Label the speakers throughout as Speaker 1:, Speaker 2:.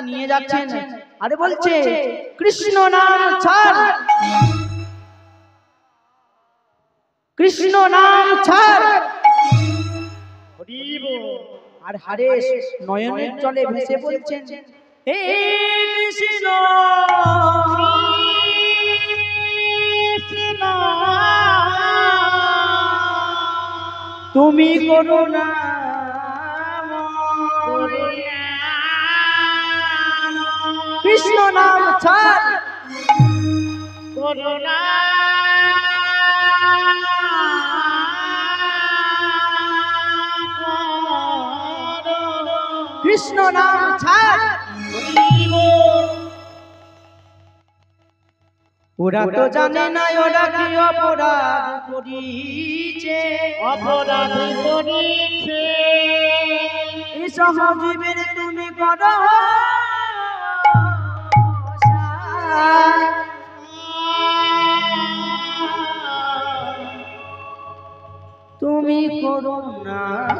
Speaker 1: নিয়ে যাচ্ছেন, আরে বলছে কৃষ্ণ নাম ছাড়, কৃষ্ণ নাম ছাড়। আর হারেশ নয়নের জলে ভেসে বলছেন, হে কৃষ্ণ তুমি করুণা, কৃষ্ণ নাম ছাড় করুণা, কৃষ্ণ নাম ছাড়। ওরা তো জানে না ওরা কি অপরাধ করিছে, অপরাধ করিছে। এই সহজীবের তুমি করো তুমি করুণাময়,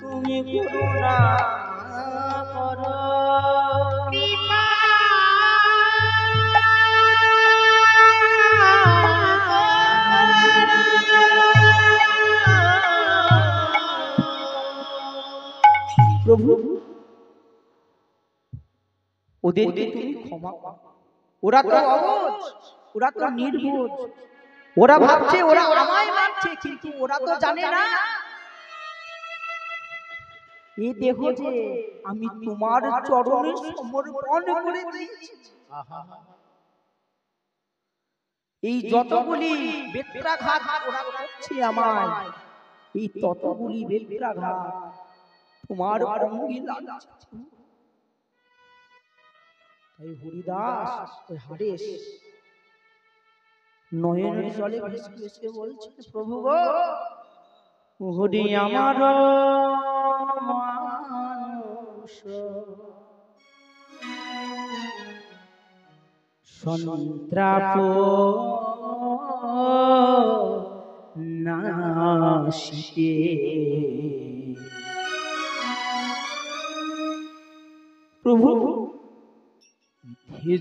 Speaker 1: তুমি করুণা করো। প্রভু ওদেরকে তুমি ক্ষমা করো, ওরা তো অবুঝ, ওরা তো নির্বোধ, ওরা ভাবছে ওরা আমায় মারছে, কিন্তু ওরা তো জানে না এই দেহ যে আমি তোমার চরণে সমর্পণ করে দিয়েছি। এই যতগুলি বেত্রাঘাত ওরা করছে আমায়, এই ততগুলি বেত্রাঘাত তোমার অঙ্গে লাগছে। তাই হরিদাস ওই হারেশ নয়নের জলে ভেসে ভেসে বলছে, প্রভু গো হরি আমার মানুষ সন্ত্রাপ নাশিতে, প্রভু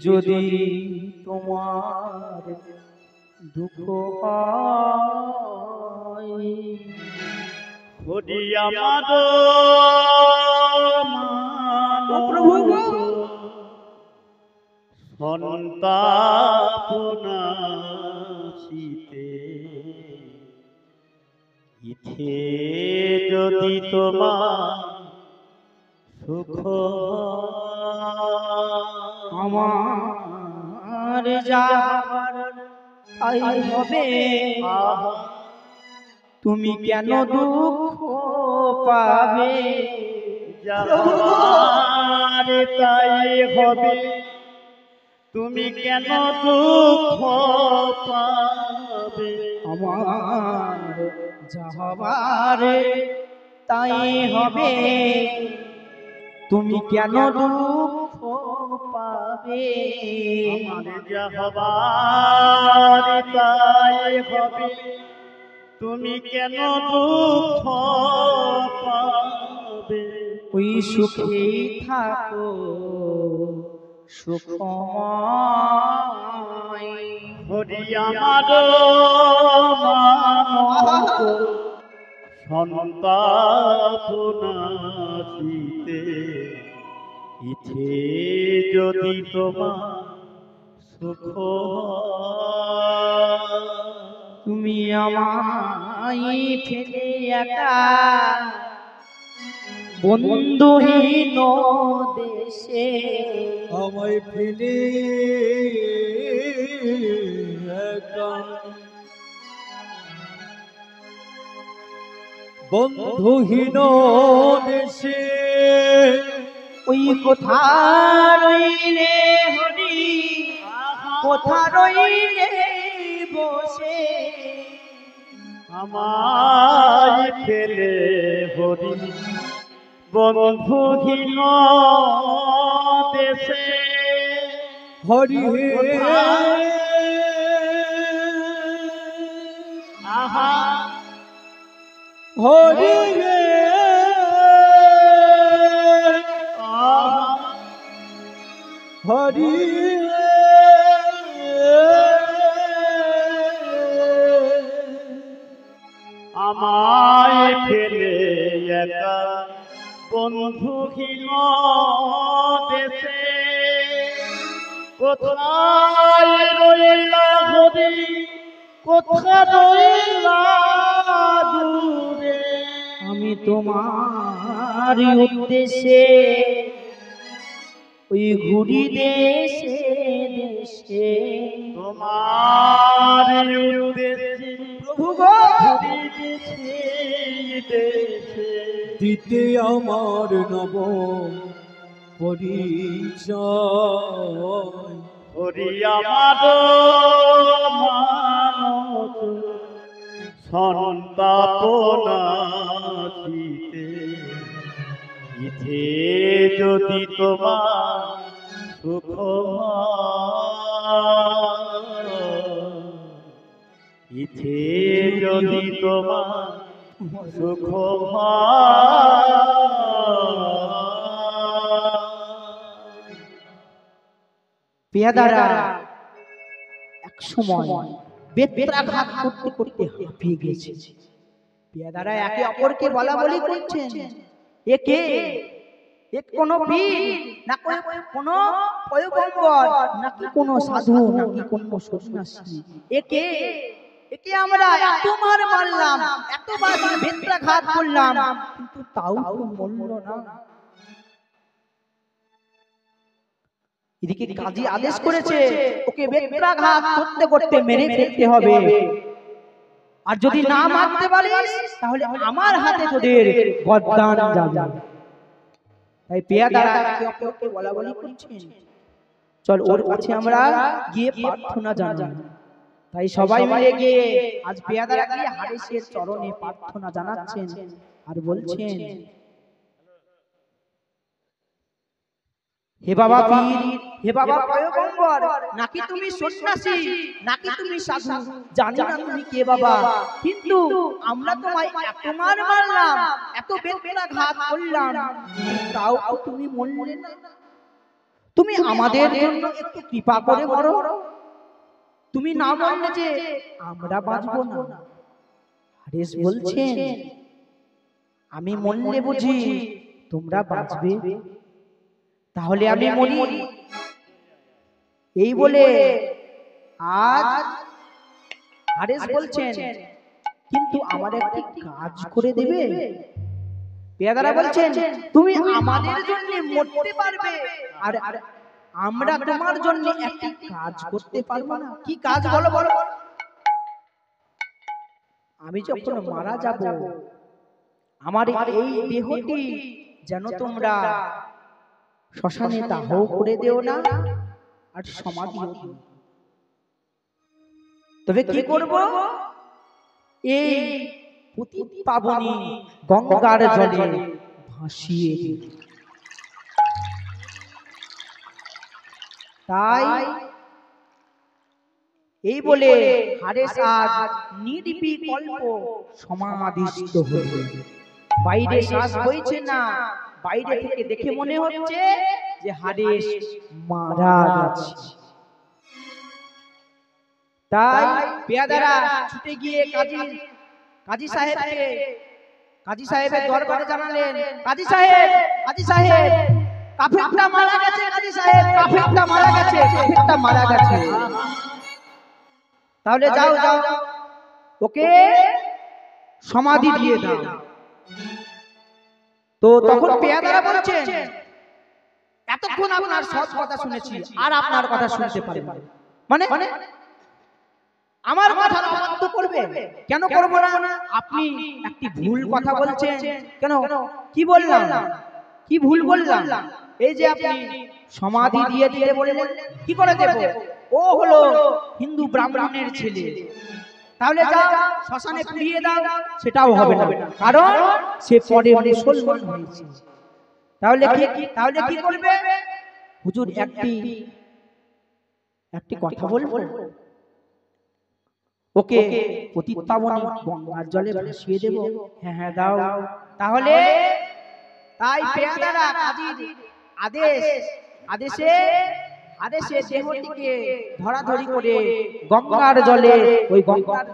Speaker 1: যদি তোমার দুঃখ হয়, হরি আমার প্রভু সন্তাপ নাশিতে, ইথে যদি তোমার সুখ আমার যাবার তাই হবে, তুমি কেন দুঃখ পাবে, যাবার তাই হবে, তুমি কেন দুঃখ পাবে, আমার যাবার তাই হবে, তুমি কেন দুঃখ পাবে, আমার যাবার তাই হবে, তুমি কেন দুঃখ পাবে, ওই সুখেই থাকো সুখময়, হরি আমার মানব সন্তাপ নাশিতে, ইথে যদি তোমার সুখ, তুমি আমায় ফেলে একা বন্ধুহীন দেশে, আমায় ফেলে একা বন্ধুহীন দেশে, ওই কোথা রইলে হরি, কোথা রইলে বসে, আমায় ফেলে হরি বন্ধুহীন হরি হে
Speaker 2: আহা
Speaker 1: হরি হে
Speaker 2: আহা
Speaker 1: হরি
Speaker 2: আমায় ফেলে একা বন্ধুহীন দেশে কোথায় রইলা হরি কোথায় রইলা দূরে
Speaker 1: আমি তোমার উদ্দেশ্যে ওই ঘুরি দেশে দেশে
Speaker 2: তোমার উদ্দেশ্যে
Speaker 1: প্রভু গো
Speaker 2: ঘুরি দেশে দেশে
Speaker 1: দিতে আমার নব পরিচয়
Speaker 2: হরি আমার মানত সন্তাপনা দিতে ইথে যদি তোমার সুখ ইথে যদি তোমার সুখ
Speaker 1: পেয়াদারা এক সময় বেত্রাঘাত করতে করতে হাঁপিয়ে গেছে। পেয়াদারা একে অপরকে বলা বলি করছেন, একে এক কোন বীর না কোন পয়গম্বর নাকি কোন সাধু নাকি কোন সন্ন্যাসী, একে একে আমরা এতবার মারলাম এতবার বেত্রাঘাত করলাম কিন্তু তাও তো মরল না। এদিকে কাজী আদেশ করেছে ওকে বেত্রাঘাত করতে করতে মেরে ফেলতে হবে, আর যদি না মারতে পারিস তাহলে আমার হাতে তোদের গর্দান যাবে। তাই পেয়াদারা একে অপরকে বলা বলি করছেন, চল ওর কাছে আমরা গিয়ে প্রার্থনা জানাই। তাই সবাই মিলে গিয়ে আজ পেয়াদারা গিয়ে হারিসের চরণে প্রার্থনা জানাচ্ছেন আর বলছেন, হে বাবা পীর, হে বাবা পয়গম্বর, নাকি তুমি সন্ন্যাসী নাকি তুমি সাধু, জানি না তুমি কে বাবা, কিন্তু আমরা তোমায় এত মার মারলাম এত বেত্রাঘাত করলাম তাও তুমি মরলে না। তুমি আমাদের জন্য একটু কৃপা করে বলো, তুমি না মরলে যে আমরা বাঁচবো না। হারিস বলছেন, আমি মরলে বুঝি তোমরা বাঁচবে, তাহলে আমি মরি। এই বলে আজ হারিস বলছেন, কিন্তু আমার একটি কাজ করে দেবে। পেয়াদারা বলছেন, তুমি আমাদের জন্য মরতে পারবে আর আমরা তোমার জন্য একটি কাজ করতে পারবো না। কি কাজ বলো বলো? আমি যখন মারা যাব আমার এই দেহটি যেন তোমরা শ্মশানে দাহ করে দেও না আর সমাধিও দিও। তবে কি করব? এই পতিত পাবনী গঙ্গার জলে ভাসিয়ে দিই। তাই এই বলে হারিস আজ নির্বিকল্প সমাধিস্থ হল। বাইরে শ্বাস বইছে না, বাইরে থেকে দেখে মনে হচ্ছে যে হারিস মারা গেছে। তাই পেয়াদারা ছুটে গিয়ে কাজী সাহেবের দরবারে জানালেন, কাজী সাহেব কাফেরটা মারা গেছে, কাজী সাহেব কাফেরটা মারা গেছে, কাফেরটা মারা গেছে। তাহলে যাও যাও ওকে সমাধি দিয়ে দাও। তো তখন পেয়াদারা বলছেন, এতক্ষণ আপনার সব কথা শুনেছি আর আপনার কথা শুনতে পারি না, মানে আমার কথা অমান্য করবে? কেন করব না? আপনি একটি ভুল কথা বলছেন। কেন? কি বললাম? কি ভুল বললাম? এই যে আপনি সমাধি দিয়ে দিতে বললেন, কি করে দেব? ও হলো হিন্দু ব্রাহ্মণের ছেলে, তাহলে যাও শ্মশানে পুড়িয়ে দাও, সেটাও হবে না, কারণ সে পরে মুসলমান হয়েছে। তাহলে কি করবে? হুজুর একটি একটি কথা বলবো? ওকে পতিত পাবনী গঙ্গার জলে ভাসিয়ে দেব। হ্যাঁ হ্যাঁ দাও। তাহলে তাই পেয়াদারা কাজীর আদেশে দেহটিকে ধরাধরি করে গঙ্গার জলে ওই গঙ্গার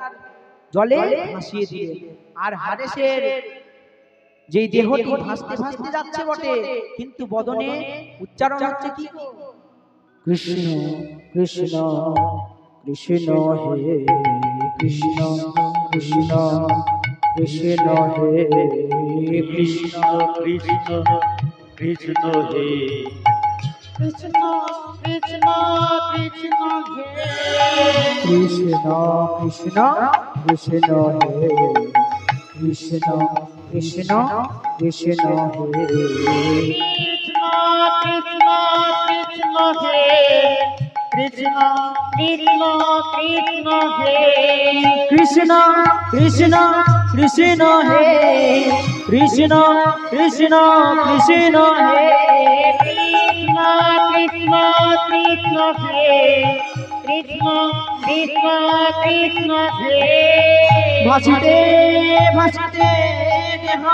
Speaker 1: জলে ভাসিয়ে দিলেন। আর হারেসের যেই দেহটি ভাসতে ভাসতে যাচ্ছে বটে, কিন্তু বদনে উচ্চারণ হচ্ছে কি? কৃষ্ণ কৃষ্ণ কৃষ্ণ হে কৃষ্ণ কৃষ্ণ কৃষ্ণ হে কৃষ্ণ
Speaker 2: কৃষ্ণ কৃষ্ণ হে
Speaker 3: কৃষ্ণ কৃষ্ণ কৃষ্ণ হে
Speaker 1: কৃষ্ণ কৃষ্ণ কৃষ্ণ হে কৃষ্ণ কৃষ্ণ কৃষ্ণ হে
Speaker 3: কৃষ্ণ কৃষ্ণ কৃষ্ণ হে কৃষ্ণ কৃষ্ণ কৃষ্ণ হে
Speaker 1: কৃষ্ণ কৃষ্ণ কৃষ্ণ হে কৃষ্ণ কৃষ্ণ কৃষ্ণ হে
Speaker 3: কৃষ্ণ কৃষ্ণ কৃষ্ণ হে কৃষ্ণ কৃষ্ণ কৃষ্ণ হে
Speaker 1: ভাসিতে ভাসিতে দেহ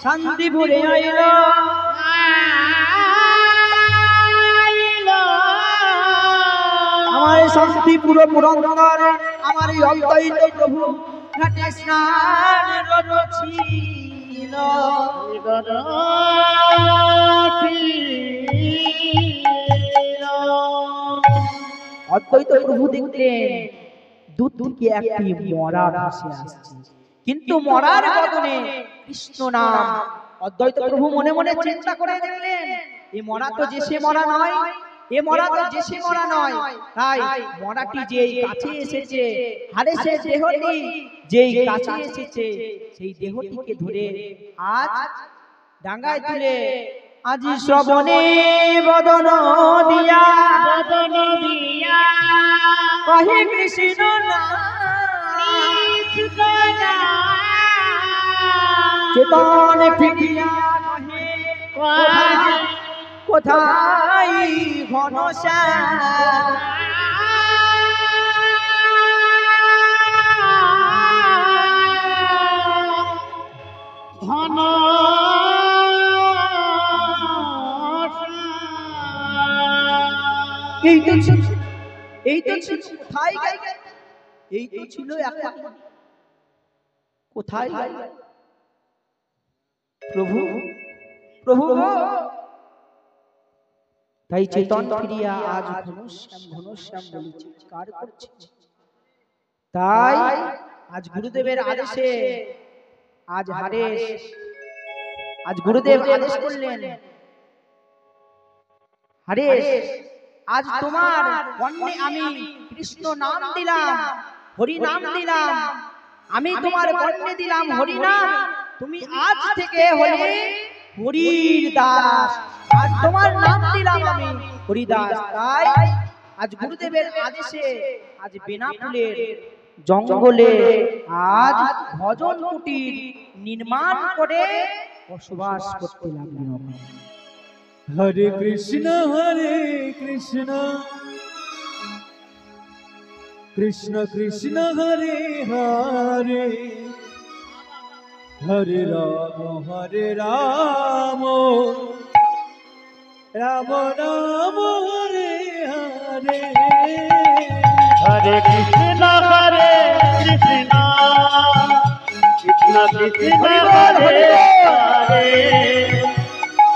Speaker 1: শান্তিপুরে আইল। আমার শান্তিপুর পুরন্দর আমার অদ্বৈত প্রভু ঘাটে স্নান ছিল। অদ্বৈত প্রভু দেখলেন দূর থেকে একটি মরা ভেসে আসছে, কিন্তু মরার বদনে কৃষ্ণ নাম। অদ্বৈত প্রভু মনে মনে চিন্তা করে দেখলেন এই মরা তো যে সে মরা নয়, এ মরা তো যে সে মরা নয়। তাই মরাটি যেই কাছে এসেছে, হারেসের দেহটি যেই কাছে এসেছে, সেই দেহটিকে ধরে আজ ডাঙ্গায় তুলে আজি শ্রবণে বদন দিয়া কহে কৃষ্ণ চেতন ফিরিয়া কহে কোথায় ঘনশ্যাম।
Speaker 3: ঘন
Speaker 1: এই তো ছিল কোথায় গেল? এই তো ছিল এখন কোথায় গেল? প্রভু প্রভু গো। তাই চেতন ফিরিয়া আজ ঘনশ্যাম ঘনশ্যাম বলে চিৎকার করছে। তাই আজ গুরুদেবের আদেশে আজ গুরুদেব আদেশ করলেন, হারেস আজ তোমার কর্ণে আমি কৃষ্ণ নাম দিলাম, হরি নাম দিলাম। আমি তোমার কর্ণে দিলাম হরি নাম, তুমি আজ থেকে হলে হরির দাস। আজ তোমার নাম দিলাম আমি হরিদাস। তাই আজ গুরুদেবের আদেশে আজ বেনাপুলের জঙ্গলে আজ ভজন কুটির নির্মাণ করে বসবাস করতে লাগলেন।
Speaker 2: হরে কৃষ্ণ কৃষ্ণ কৃষ্ণ হরে হরে হরে রাম রাম রাম হরে হরে হরে কৃষ্ণ কৃষ্ণ কৃষ্ণ হরে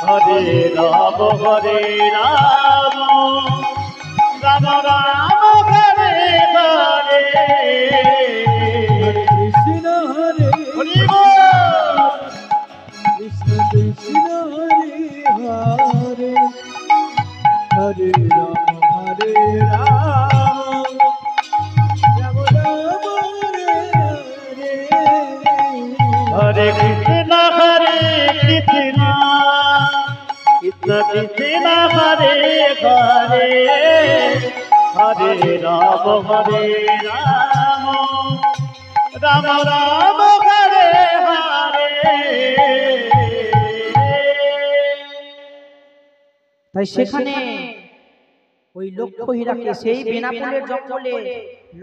Speaker 2: হরে হরে রাম রাম রাম হরে হরে কৃষ্ণ হরে কৃষ্ণ কৃষ্ণ হরে হরে হরে রাম রাম রাম হরে হরে হরে কৃষ্ণ কৃষ্ণ কৃষ্ণ কৃষ্ণ হরে হরে হরে রাম রাম রাম হরে হরে।
Speaker 1: তাই সেখানে ওই লক্ষ হীরাকে, সেই বেনাপোলের জঙ্গলে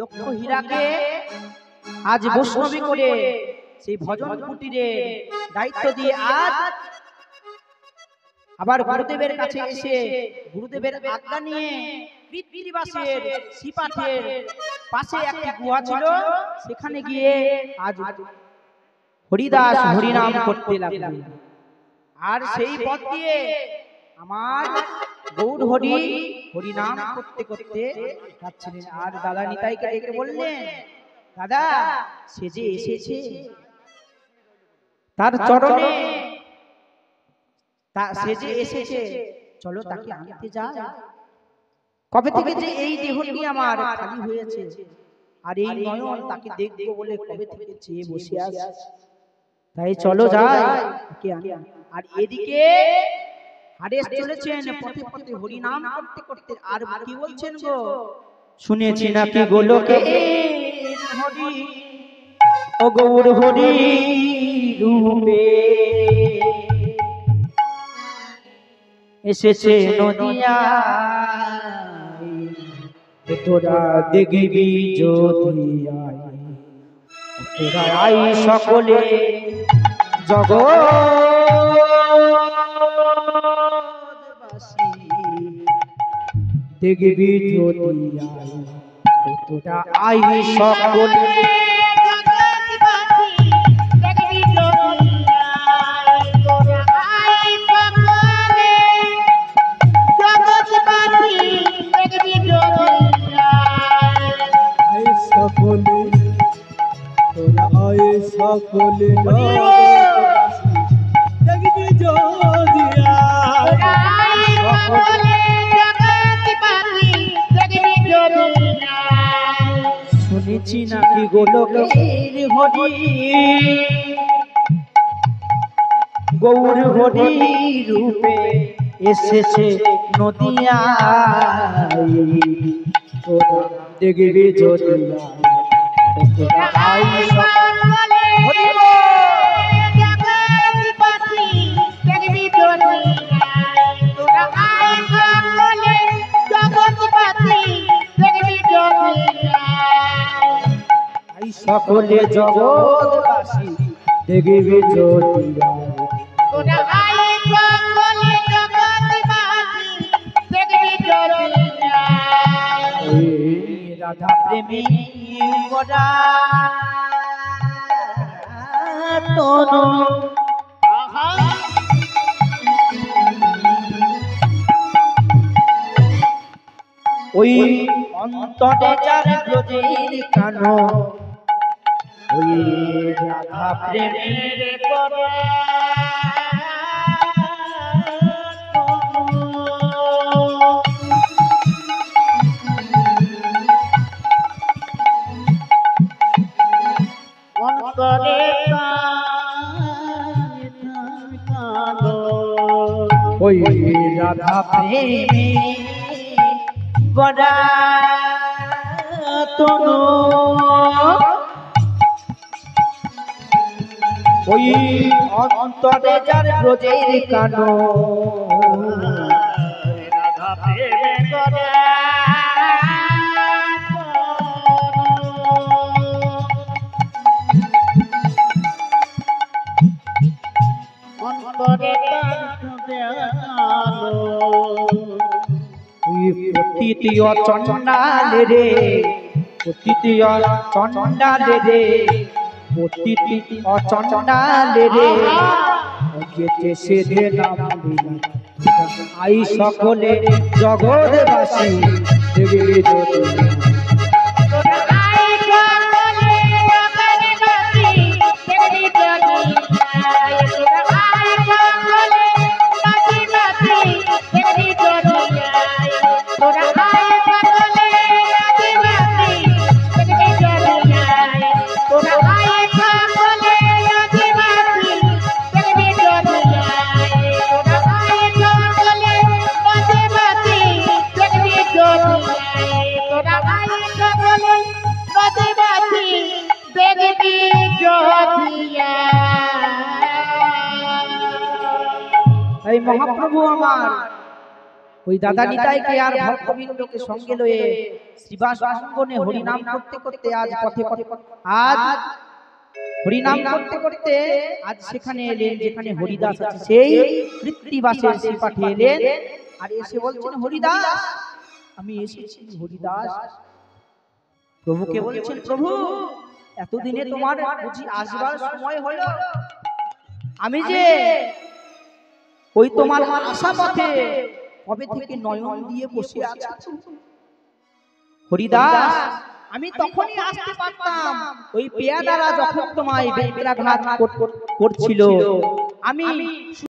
Speaker 1: লক্ষ হীরাকে আজ বৈষ্ণবী করে সেই ভজন কুটিরের দায়িত্ব দিয়ে আজ আবার গুরুদেবের কাছে এসে গুরুদেবের আজ্ঞা নিয়ে পৃথিবীবাসীর সিপাঠের পাশে একটি গুহা ছিল, সেখানে গিয়ে আজ হরিদাস হরিনাম করতে লাগলেন। আর সেই পথ দিয়ে আমার গৌর হরি হরিনাম করতে করতে যাচ্ছিলেন। আর দাদা নিতাইকে ডেকে বললেন, দাদা সে যে এসেছে, তার চরণে সে যে এসেছে, চলো তাকে আনতে যাই। কবে থেকে যে এই দেহটি আমার খালি হয়েছে, আর এই নয়ন তাকে দেখবো বলে কবে থেকে চেয়ে বসে আছে, তাই চলো যাই তাকে আনি। আর এদিকে হারেস চলেছেন পথে পথে হরিনাম করতে করতে। আর কি বলছেন গো, শুনেছি নাকি গোলকে হরি ও গৌর হরি রূপে এসেছে নদিয়ায়, তোরা দেখবি যদি তোরা আই সকলে জগৎবাসী, দেখবি যদি তোরা আই সকলে
Speaker 2: সকলে দেখবি যদি
Speaker 1: শুনেছি নাকি গোলকের হরি গৌর হরি রূপে এসেছে নদিয়ায়, তোরা দেখবি যদি সকলে জগৎবাসী দেখবি যদি রাধা প্রেমী গড়া তনু ওই অন্তরে যার ব্রজের কানো, ওই রাধা প্রেমের গড়া ওই রাধা প্রেমী গড়া তনু, ওই অন্তরে যার ব্রজের কানো,
Speaker 3: রাধা প্রেমে গড়া
Speaker 1: তৃতীয় চন্ডালে রে, তৃতীয় চন্ডালে রে, তৃতীয় চন্ডালে রে, যেতে সেধে নাম আই সকলে জগৎবাসী দেখবি যদি মহাপ্রভু আমার ওই দাদা নিতাইকে আর ভক্তবৃন্দকে সঙ্গে লয়ে শ্রীবাস অঙ্গনে হরিনাম করতে করতে আজ পথে পথে আজ হরিনাম করতে করতে আজ সেখানে এলেন যেখানে হরিদাস আছে সেই কৃত্তিবাসের শ্রীপাঠে এলেন আর এসে বলছেন হরিদাস আমি এসেছি হরিদাস। প্রভুকে বলছেন প্রভু এতদিনে তোমার বুঝি আসবার সময় হলো? আমি যে ওই তোমার আশা পথে কবে থেকে নয়ন দিয়ে বসে আছি হরিদাস, আমি তখনই আসতে পারতাম ওই পেয়াদারা যখন তোমায় বেত্রাঘাত করছিল। আমি